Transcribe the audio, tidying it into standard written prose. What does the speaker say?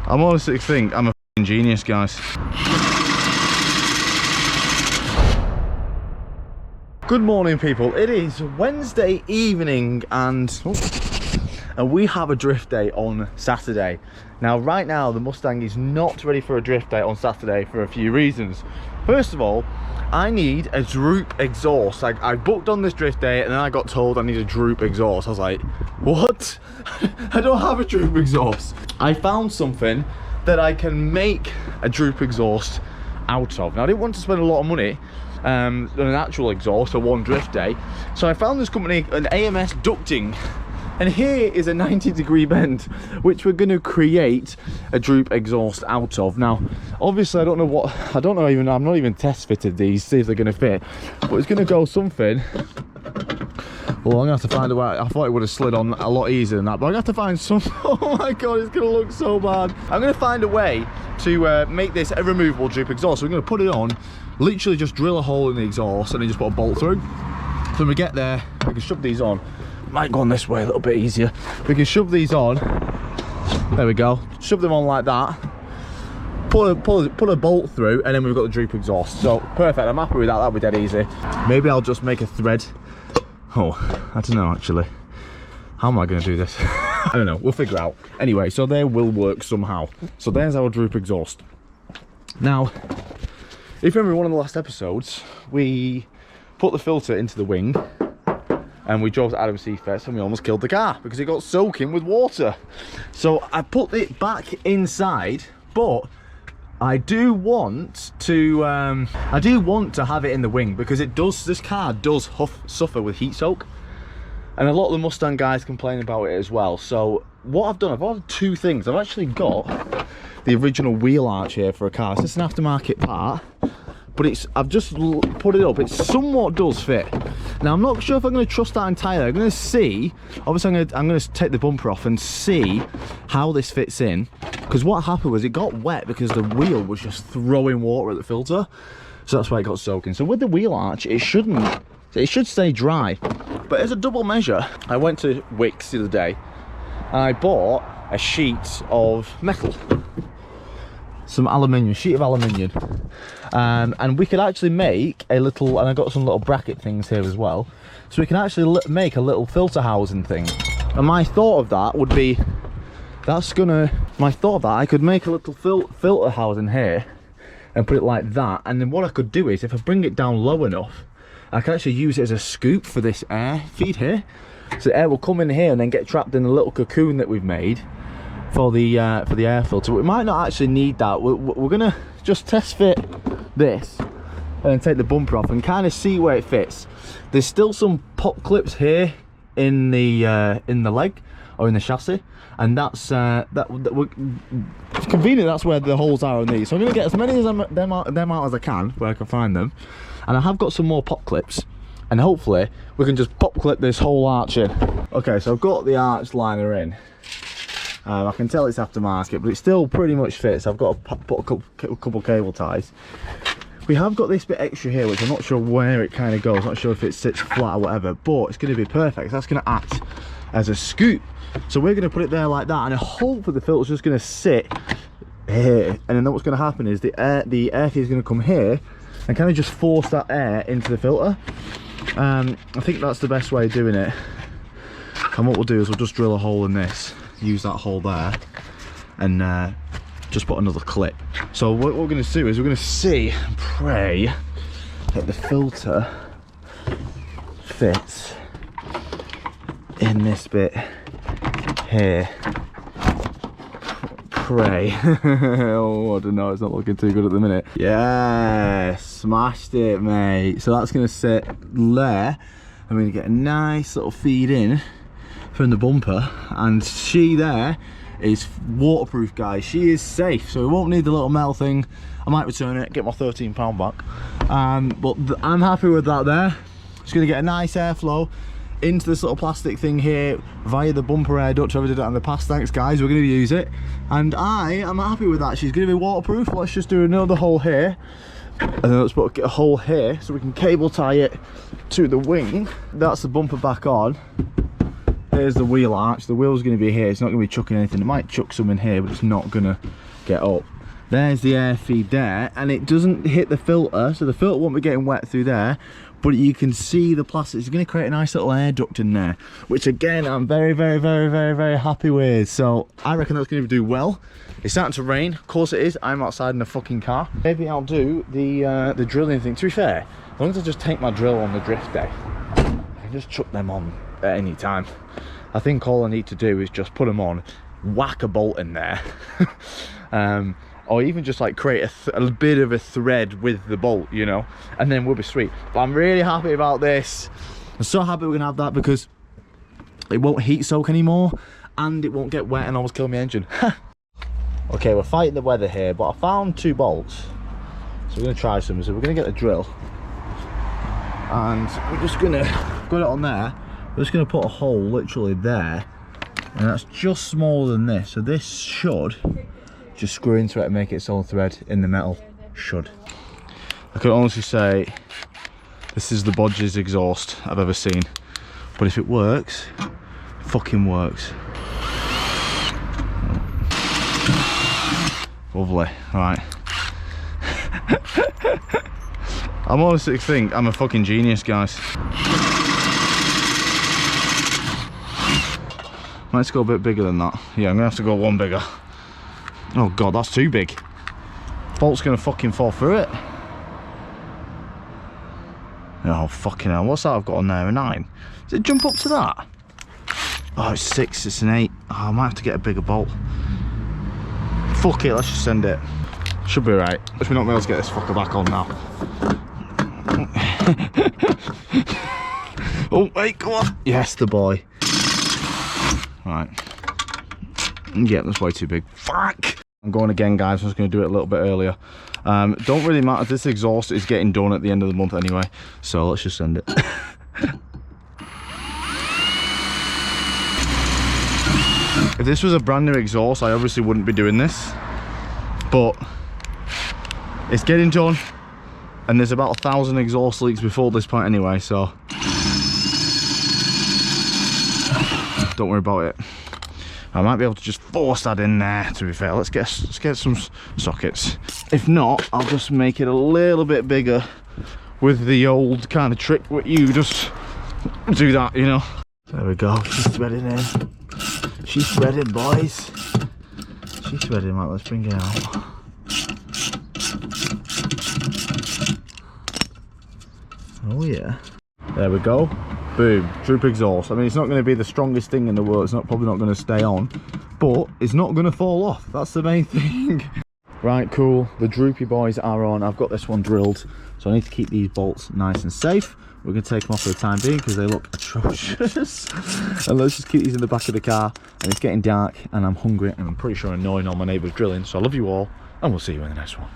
I'm honestly think I'm a f***ing genius, guys. Good morning, people. It is Wednesday evening and we have a drift day on Saturday. Now, right now, the Mustang is not ready for a drift day on Saturday for a few reasons. First of all, I need a droop exhaust. I booked on this drift day and then I got told I need a droop exhaust. I was like, what? I don't have a droop exhaust. I found something that I can make a droop exhaust out of. Now, I didn't want to spend a lot of money on an actual exhaust for one drift day. So I found this company, an AMS ducting. And here is a 90-degree bend, which we're going to create a droop exhaust out of. Now, obviously, I'm not even test fitted these, see if they're going to fit. But it's going to go something. Well, I'm going to have to find a way. I thought it would have slid on a lot easier than that, but I'm going to have to find some. Oh my God, it's going to look so bad. I'm going to find a way to make this a removable droop exhaust. So we're going to put it on, literally just drill a hole in the exhaust and then just put a bolt through. So when we get there, we can shove these on. Might go on this way a little bit easier. We can shove these on. There we go. Shove them on like that. Put a bolt through, and then we've got the droop exhaust. So perfect. I'm happy with that. That'll be dead easy. Maybe I'll just make a thread. Oh, I don't know actually. How am I going to do this? I don't know. We'll figure it out. Anyway, so they will work somehow. So there's our droop exhaust. Now, if you remember one of the last episodes, we put the filter into the wing. And we drove to Adam Seafest and we almost killed the car because it got soaking with water. So I put it back inside, but I do want to have it in the wing because this car does suffer with heat soak. And a lot of the Mustang guys complain about it as well. So what I've done, I've ordered two things. I've actually got the original wheel arch here for a car. So it's an aftermarket part. But I've just put it up. It somewhat does fit. Now I'm not sure if I'm going to trust that entirely. I'm going to see. Obviously, I'm going to take the bumper off and see how this fits in. Because what happened was it got wet because the wheel was just throwing water at the filter. So that's why it got soaking. So with the wheel arch, it should stay dry. But as a double measure, I went to Wickes the other day and I bought a sheet of metal. Some aluminium, sheet of aluminium, and we could actually make a little, and I got some little bracket things here as well, so we can actually make a little filter housing thing. And my thought of that would be, I could make a little filter housing here and put it like that, and then what I could do is, if I bring it down low enough, I can actually use it as a scoop for this air feed here. So the air will come in here and then get trapped in the little cocoon that we've made for the air filter. We might not actually need that. We're gonna just test fit this and then take the bumper off and kind of see where it fits. There's still some pop clips here in the leg or in the chassis, and that's it's convenient. That's where the holes are on these. So I'm gonna get as many of them out as I can where I can find them, and I have got some more pop clips, and hopefully we can just pop clip this whole arch in. Okay, so I've got the arch liner in. I can tell it's aftermarket, but it still pretty much fits. I've got to put a couple cable ties. We have got this bit extra here, which I'm not sure where it kind of goes. Not sure if it sits flat or whatever, but it's going to be perfect. That's going to act as a scoop. So we're going to put it there like that, and hopefully the filter's just going to sit here. And then what's going to happen is the air feed is going to come here and kind of just force that air into the filter. I think that's the best way of doing it. And what we'll do is we'll just drill a hole in this. Use that hole there and just put another clip. So what we're going to do is we're going to see and pray that the filter fits in this bit here. Pray. Oh, I don't know, it's not looking too good at the minute. Yeah, smashed it, mate. So that's going to sit there. I'm going to get a nice little feed in from the bumper, and she there is waterproof, guys. She is safe, so we won't need the little metal thing. I might return it, get my £13 back, but I'm happy with that there. It's going to get a nice airflow into this little plastic thing here via the bumper air duct. Whoever did that in the past, thanks guys, we're going to use it, and I am happy with that. She's going to be waterproof. Let's just do another hole here, and then let's put a hole here so we can cable tie it to the wing. That's the bumper back on. Here's the wheel arch. The wheel's going to be here. It's not going to be chucking anything. It might chuck some in here, but it's not going to get up. There's the air feed there, and it doesn't hit the filter, so the filter won't be getting wet through there, but you can see the plastic. It's going to create a nice little air duct in there, which again, I'm very happy with. So I reckon that's going to do well. It's starting to rain. Of course it is. I'm outside in a fucking car. Maybe I'll do the drilling thing. To be fair, as long as I just take my drill on the drift day, I can just chuck them on at any time. I think all I need to do is just put them on, whack a bolt in there, or even just like create a bit of a thread with the bolt, you know, and then we'll be sweet. But I'm really happy about this. I'm so happy we're gonna have that because it won't heat soak anymore and it won't get wet and almost kill my engine. Okay, we're fighting the weather here, but I found 2 bolts, so we're gonna try some. So we're gonna get the drill and we're just gonna put it on there. We're just gonna put a hole literally there, and that's just smaller than this, so this should just screw into it and make its own thread in the metal. Should. I can honestly say this is the bodgiest exhaust I've ever seen, but if it works, it fucking works. Lovely. Right. I'm honestly think I'm a fucking genius, guys. Let's go a bit bigger than that. Yeah, I'm gonna have to go one bigger. Oh god, that's too big. Bolt's gonna fucking fall through it. Oh fucking hell, what's that I've got on there? A 9? Does it jump up to that? Oh, it's 6, it's an 8. Oh, I might have to get a bigger bolt. Fuck it, let's just send it. Should be right. Let's not be able to get this fucker back on now. Oh wait, come on. Yes, the boy. Right. Yeah, that's way too big. Fuck! I'm going again, guys. I was going to do it a little bit earlier. Don't really matter. This exhaust is getting done at the end of the month anyway, so let's just send it. If this was a brand new exhaust, I obviously wouldn't be doing this, but it's getting done, and there's about 1,000 exhaust leaks before this point anyway, so don't worry about it. I might be able to just force that in there, to be fair. Let's get some sockets. If not, I'll just make it a little bit bigger with the old kind of trick where you just do that, you know. There we go, she's threading in. She's threading, boys. She's threading, right, let's bring it out. Oh yeah. There we go. Boom, droop exhaust. I mean, it's not going to be the strongest thing in the world. It's probably not going to stay on, but it's not going to fall off. That's the main thing. Right, cool. The droopy boys are on. I've got this one drilled, so I need to keep these bolts nice and safe. We're going to take them off for the time being because they look atrocious. And let's just keep these in the back of the car. And it's getting dark and I'm hungry and I'm pretty sure annoying all my neighbours drilling. So I love you all and we'll see you in the next one.